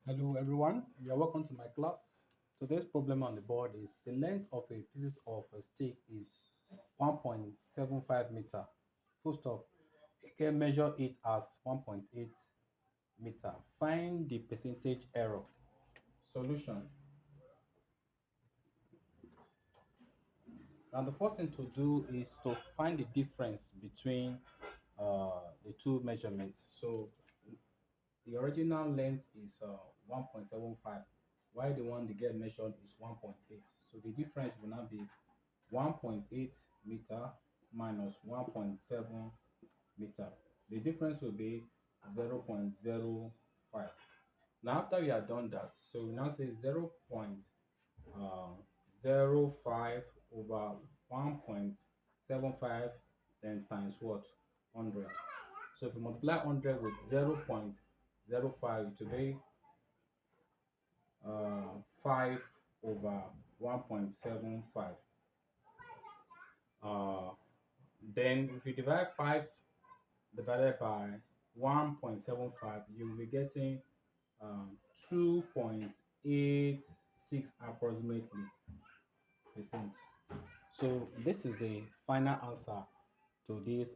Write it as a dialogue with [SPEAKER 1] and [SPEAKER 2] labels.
[SPEAKER 1] Hello everyone, you're welcome to my class. Today's problem on the board is the length of a piece of a stick is 1.75 meter. Full stop. You can measure it as 1.8 meter. Find the percentage error. Solution. Now the first thing to do is to find the difference between the two measurements. So the original length is 1.75, while the one they get measured is 1.8. So the difference will now be 1.8 meter minus 1.7 meter. The difference will be 0.05. Now after we have done that, so we now say 0.05 over 1.75, then times what? 100. So if you multiply 100 with 0.05, it will be 5 over 1.75. Uh, then if you divide 5 divided by 1.75, you will be getting um, 2.86 approximately percent. So this is the final answer to this